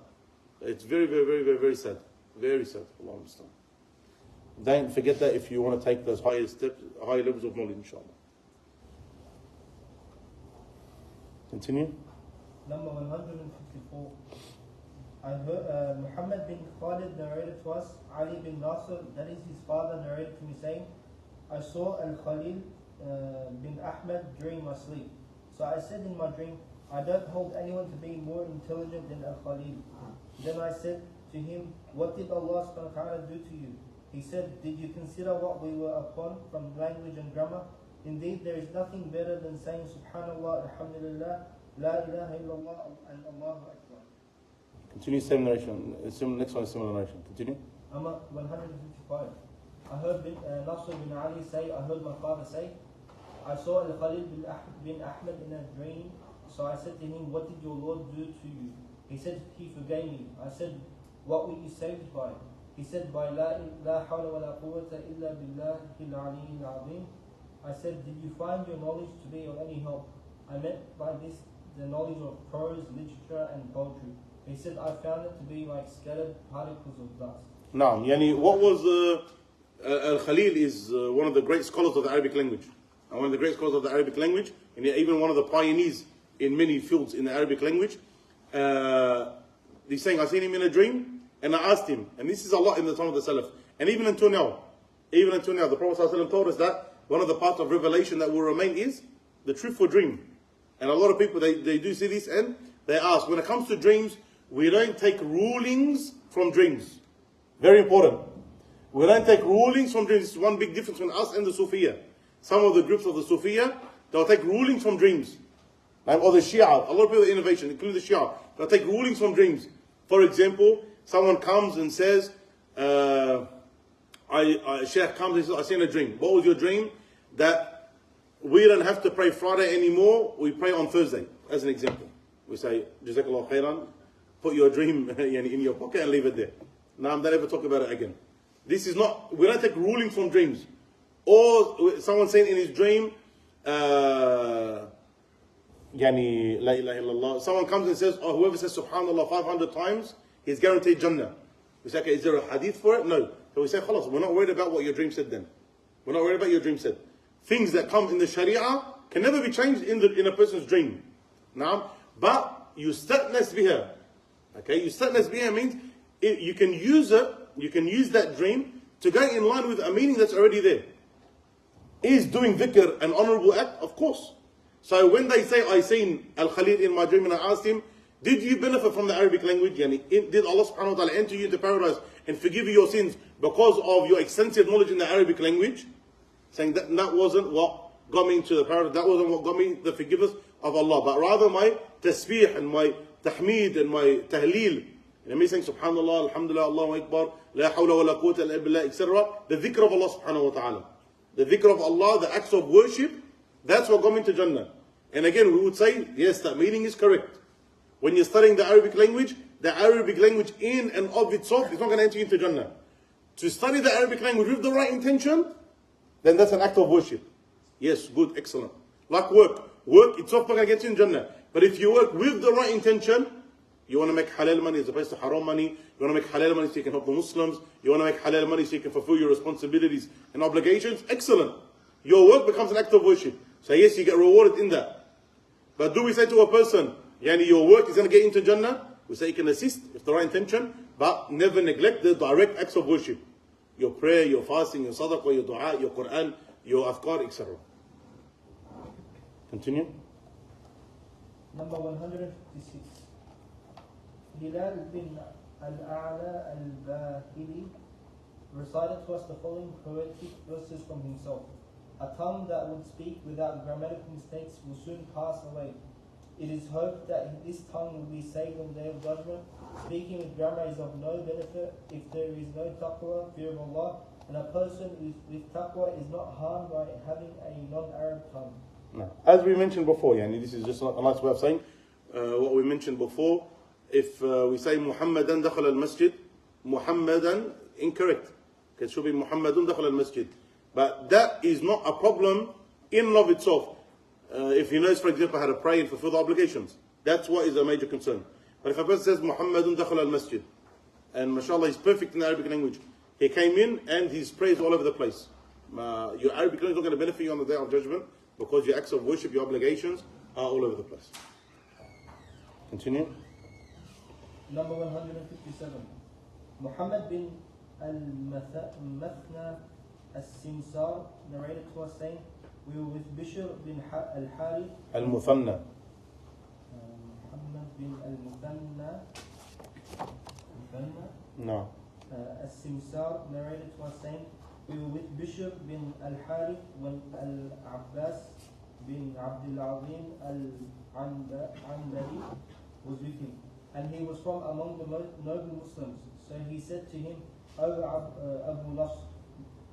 It's very, very, very, very, very sad. Very sad. Allah understand. Don't forget that if you want to take those higher steps, higher levels of knowledge, inshallah. Continue. Number 154. I heard Muhammad bin Khalid narrated to us, Ali bin Nasr, that is his father, narrated to me saying, I saw Al-Khalil bin Ahmad during my sleep. So I said in my dream, I don't hold anyone to be more intelligent than Al-Khalil. Then I said to him, what did Allah subhanahu wa ta'ala do to you? He said, did you consider what we were upon from language and grammar? Indeed, there is nothing better than saying Subhanallah, Alhamdulillah, La ilaha illallah, and Allahu Akbar. Continue same narration. Next one is similar narration. Continue. 155. I heard Nasr bin Ali say, I heard my father say, I saw Al-Khateeb bin Ahmad in a dream. So I said to him, what did your Lord do to you? He said, he forgave me. I said, what were you saved by? He said, by la hawla wa la quwwata illa billahi al-aliyyil azim. I said, did you find your knowledge to be of any help? I meant by this the knowledge of prose, literature and poetry. He said, I found it to be like scattered particles of dust. Now, what was Al-Khalil is one of the great scholars of the Arabic language. And one of the great scholars of the Arabic language, and even one of the pioneers in many fields in the Arabic language. He's saying, I seen him in a dream, and I asked him, and this is a lot in the time of the Salaf, and even until now, the Prophet ﷺ told us that one of the parts of revelation that will remain is the truthful dream. And a lot of people, they do see this, and they ask, when it comes to dreams, we don't take rulings from dreams. Very important. We don't take rulings from dreams. This is one big difference between us and the Sufiya. some of the groups of the Sufiya, they'll take rulings from dreams. Or the Shia, a lot of people are innovation, including the Shia, they'll take rulings from dreams. For example, someone comes and says, Sheikh comes and says, I seen a dream. What was your dream? That we don't have to pray Friday anymore, we pray on Thursday, as an example. We say, Jazakallah khairan, put your dream in your pocket and leave it there. Now, don't ever talk about it again. This is not, we don't take rulings from dreams. Or someone saying in his dream, La ilaha illallah. Someone comes and says, oh, whoever says Subhanallah 500 times, he's guaranteed Jannah. We say, okay, is there a hadith for it? No. So we say, khalas, we're not worried about what your dream said then. We're not worried about your dream said. Things that come in the Sharia can never be changed in a person's dream. Now, but yustatnas biha. Okay, yustatnas biha means you can use it, you can use that dream to go in line with a meaning that's already there. Is doing dhikr an honorable act? Of course. So when they say, I seen Al-Khalid in my dream and I asked him, did you benefit from the Arabic language? Did Allah subhanahu wa ta'ala enter you into paradise and forgive you your sins because of your extensive knowledge in the Arabic language? Saying that wasn't what got me into the paradise, that wasn't what got me the forgiveness of Allah, but rather my tasbih and my tahmeed and my tahleel. Me saying subhanallah, alhamdulillah, Allahu akbar, la hawla wa la quwwata illa billah, etc. The dhikr of Allah subhanahu wa ta'ala. The dhikr of Allah, the acts of worship, that's what got me into Jannah. And again, we would say, yes, that meaning is correct. When you're studying the Arabic language in and of itself is not going to enter you into Jannah. To study the Arabic language with the right intention, then that's an act of worship. Yes, good, excellent. Like work. Work itself not going to get you in Jannah. But if you work with the right intention, you want to make halal money as opposed to haram money. You want to make halal money so you can help the Muslims. You want to make halal money so you can fulfill your responsibilities and obligations. Excellent. Your work becomes an act of worship. So yes, you get rewarded in that. But do we say to a person, your work is going to get into Jannah? We say you can assist with the right intention, but never neglect the direct acts of worship. Your prayer, your fasting, your sadaqah, your dua, your Quran, your afkar, etc. Continue. Number 156. Hilal bin Al-A'la Al-Bahili recited to us the following poetic verses from himself. A tongue that would speak without grammatical mistakes will soon pass away. It is hoped that this tongue will be saved on the day of judgment. Speaking with grammar is of no benefit if there is no taqwa, fear of Allah, and a person with taqwa is not harmed by having a non-Arab tongue. No. As we mentioned before, this is just a nice way of saying what we mentioned before. If we say Muhammadan dakhal al-masjid, Muhammadan, incorrect. It should be Muhammadun dakhal al-masjid. But that is not a problem in and of itself. If he knows, for example, how to pray and fulfill the obligations. That's what is a major concern. But if a person says Muhammadun dakhal al-masjid, and mashallah he's perfect in the Arabic language, he came in and his praise all over the place. Your Arabic language is not going to benefit you on the day of judgment because your acts of worship, your obligations are all over the place. Continue. Number 157. Muhammad bin Al-Mathna As-Simsar narrated to us saying, we were with Bishr bin Al-Harith Al-Muthanna. Muhammad bin Al-Muthanna No. As-Simsar narrated to us saying, we were with Bishr bin Al-Harith when Al-Abbas bin Abdul Azim Al-Anbari was with him. And he was from among the noble Muslims. So he said to him, O Abu Nasr,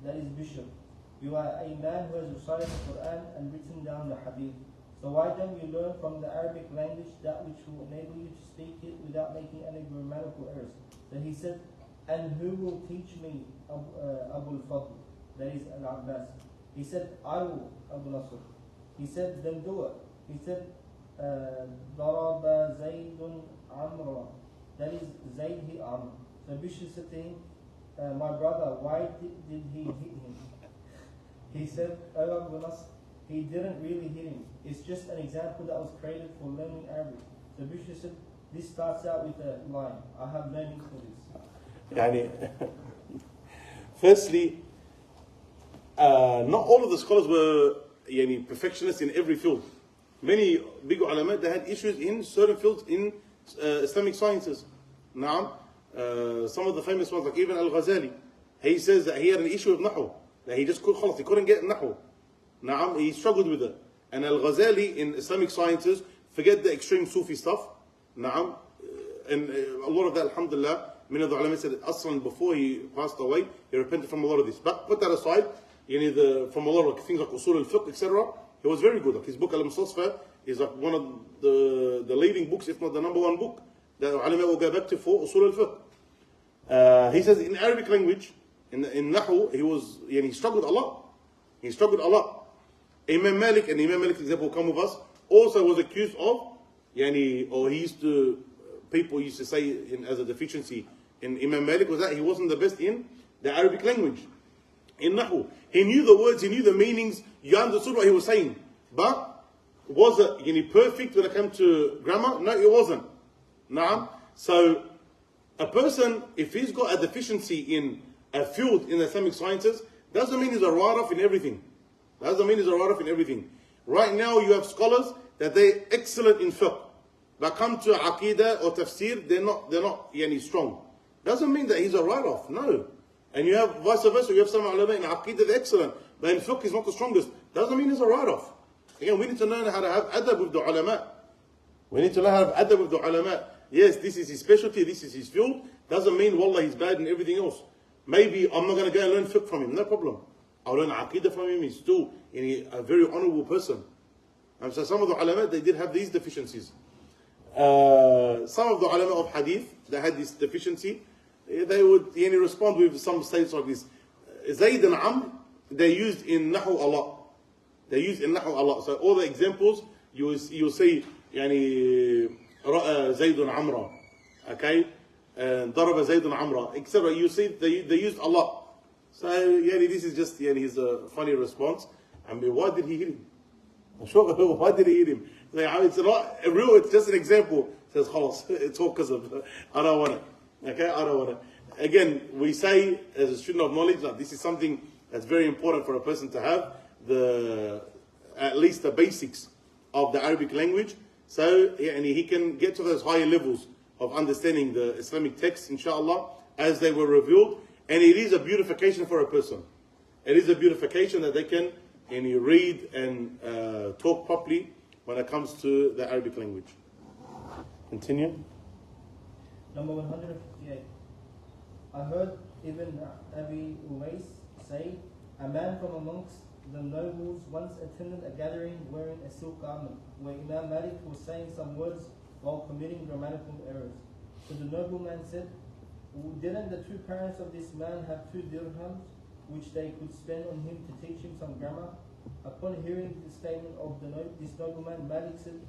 that is Bishr, you are a man who has recited the Quran and written down the Hadith. So why don't you learn from the Arabic language that which will enable you to speak it without making any grammatical errors? So he said, and who will teach me Abu al-Fadl, that is Al-Abbas? He said, I will, Abu Nasr. He said, then do it. He said, Daraba Zaydun Amra, that is Zayd hit Amr. So Bishr said to him, my brother, why did he hit him? He said, oh Abu Nasr, he didn't really hit him. It's just an example that was created for learning Arabic. So Bishr said, this starts out with a line. I have learning for this. Firstly, not all of the scholars were perfectionists in every field. Many big ulama, they had issues in certain fields in Islamic sciences. Now, some of the famous ones, like even Al-Ghazali, he says that he had an issue with Nahu, that he just couldn't get Nahu. Naam, he struggled with it. And Al-Ghazali in Islamic sciences, forget the extreme Sufi stuff. Naam, and a lot of that, alhamdulillah, many of the ulama said Aslan before he passed away, he repented from a lot of this. But put that aside, from a lot of things like Usul al-Fiqh, etc., he was very good. Like his book Al-Mustasfa is like one of the leading books, if not the number one book, that ulama will go back to for Usul al-Fiqh. He says in Arabic language, in Nahu, he struggled a lot. He struggled a lot. Imam Malik, and Imam Malik's example will come with us, also was accused of, people used to say as a deficiency in Imam Malik was that he wasn't the best in the Arabic language. In Nahu, he knew the words, he knew the meanings, you understood what he was saying. But was it perfect when it came to grammar? No, it wasn't. Naam. So a person, if he's got a deficiency in a field in the Islamic sciences, doesn't mean he's a write-off in everything. Doesn't mean he's a write-off in everything. Right now you have scholars that they're excellent in fiqh, but come to aqidah or tafsir, they're not strong. Doesn't mean that he's a write-off, no. And you have vice versa, you have some ulama in aqidah, they're excellent, but in fiqh he's not the strongest. Doesn't mean he's a write-off. Again, we need to learn how to have adab with the ulama. We need to learn how to have adab with the ulama. Yes, this is his specialty, this is his field. Doesn't mean, wallah, he's bad in everything else. Maybe I'm not going to go and learn fiqh from him, no problem. I'll learn aqidah from him, he's still a very honorable person. And so some of the ulama, they did have these deficiencies. Some of the ulama of hadith that had this deficiency, they would respond with some statements like this. Zayd and Amr, they used in Nahu a lot. They used in Nahu a lot. So all the examples, you'll see, Ra'a Zaydun Amra, okay? And Daraba Zaydun Amra, etc. You see, they used a lot. So, this is just, his funny response. I mean, why did he hit him? Why did he hit him? It's not real, it's just an example. It says, khalas, it's all because of, I don't want it. Okay, I don't want it. Again, we say, as a student of knowledge, that this is something that's very important for a person to have, at least the basics of the Arabic language. So, he can get to those higher levels of understanding the Islamic texts, inshallah, as they were revealed. And it is a beautification for a person. It is a beautification that they can read and talk properly when it comes to the Arabic language. Continue. Number 158. I heard Ibn Abi Uwais say, a man from amongst the nobles once attended a gathering wearing a silk garment, where Imam Malik was saying some words while committing grammatical errors. So the nobleman said, didn't the two parents of this man have 2 dirhams, which they could spend on him to teach him some grammar? Upon hearing the statement of this nobleman, Malik said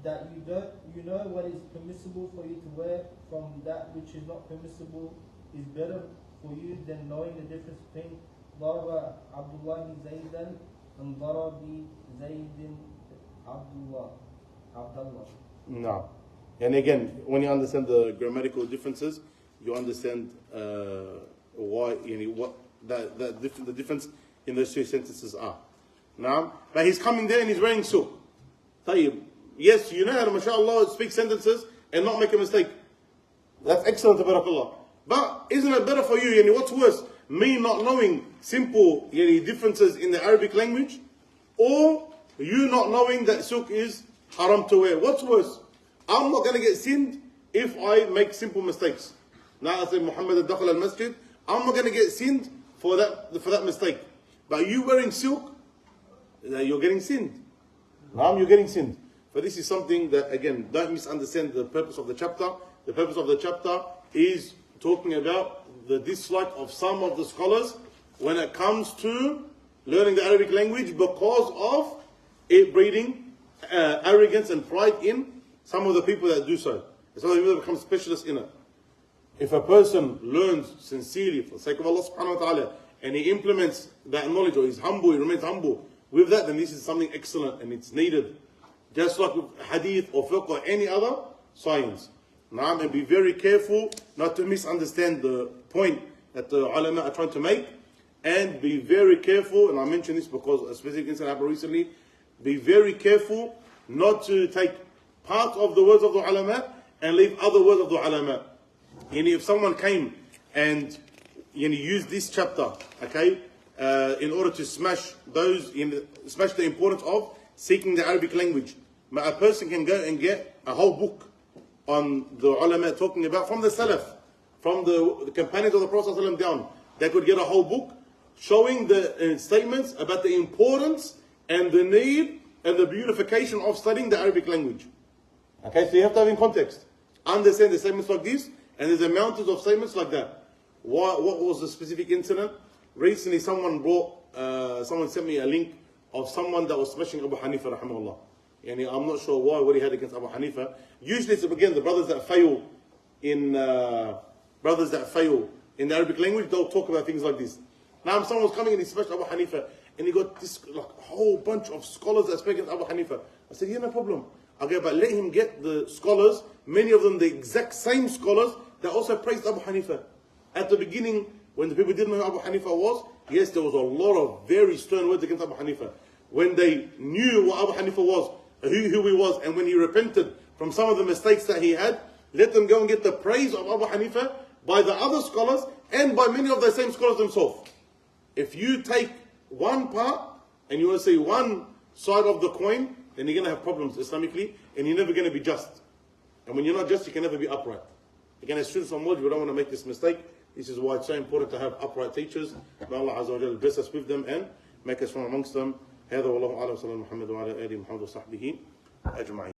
that you know what is permissible for you to wear from that which is not permissible is better for you than knowing the difference between Daraba Abdullah Zaydan and Darabi Zaydin Abdullah. No. And again, when you understand the grammatical differences, you understand why, what the difference in those 2 sentences are. Now, but he's coming there and he's wearing silk. Tayyib. Yes, you know how to, mashallah, speak sentences and not make a mistake. That's excellent, tabarakallah. But isn't it better for you, what's worse? Me not knowing simple differences in the Arabic language, or you not knowing that silk is haram to wear? What's worse? I'm not going to get sinned if I make simple mistakes. Now I say Muhammad al-Dakhal al-Masjid, I'm not going to get sinned for that mistake. But you wearing silk, you're getting sinned. Now you're getting sinned. But this is something that, again, don't misunderstand the purpose of the chapter. The purpose of the chapter is talking about the dislike of some of the scholars when it comes to learning the Arabic language because of it breeding arrogance and pride in some of the people that do so. Some of the people that become specialists in it. If a person learns sincerely for the sake of Allah subhanahu wa ta'ala and he implements that knowledge, or he's humble, he remains humble with that, then this is something excellent and it's needed. Just like with hadith or fiqh or any other science. Now, and be very careful not to misunderstand the point that the ulama are trying to make, and be very careful, and I mention this because a specific incident happened recently, be very careful not to take part of the words of the ulama and leave other words of the ulama. If someone came and used this chapter, okay, in order to smash the importance of seeking the Arabic language. A person can go and get a whole book on the ulama talking about from the Salaf, from the companions of the Prophet ﷺ down. They could get a whole book showing the statements about the importance and the need and the beautification of studying the Arabic language. Okay, so you have to have in context. Understand the statements like this, and there's a mountains of statements like that. What was the specific incident? Recently someone sent me a link of someone that was smashing Abu Hanifa rahimahullah. Yani I'm not sure what he had against Abu Hanifa. Usually it's again the brothers that fail in the Arabic language, they'll talk about things like this. Now someone was coming and he smashed Abu Hanifa, and he got this like whole bunch of scholars that spoke against Abu Hanifa. I said, yeah, no problem. Okay, but let him get the scholars, many of them the exact same scholars that also praised Abu Hanifa. At the beginning, when the people didn't know who Abu Hanifa was, yes, there was a lot of very stern words against Abu Hanifa. When they knew what Abu Hanifa was, who he was, and when he repented from some of the mistakes that he had, let them go and get the praise of Abu Hanifa by the other scholars and by many of the same scholars themselves. If you take one part and you want to say one side of the coin, then you're going to have problems Islamically, and you're never going to be just. And when you're not just, you can never be upright. Again, as students of knowledge, we don't want to make this mistake. This is why it's so important to have upright teachers. May Allah Azza wa Jalla bless us with them and make us from amongst them. هذا والله أعلم. صلى الله عليه وسلم محمد وعلى آله محمد وصحبه أجمعين.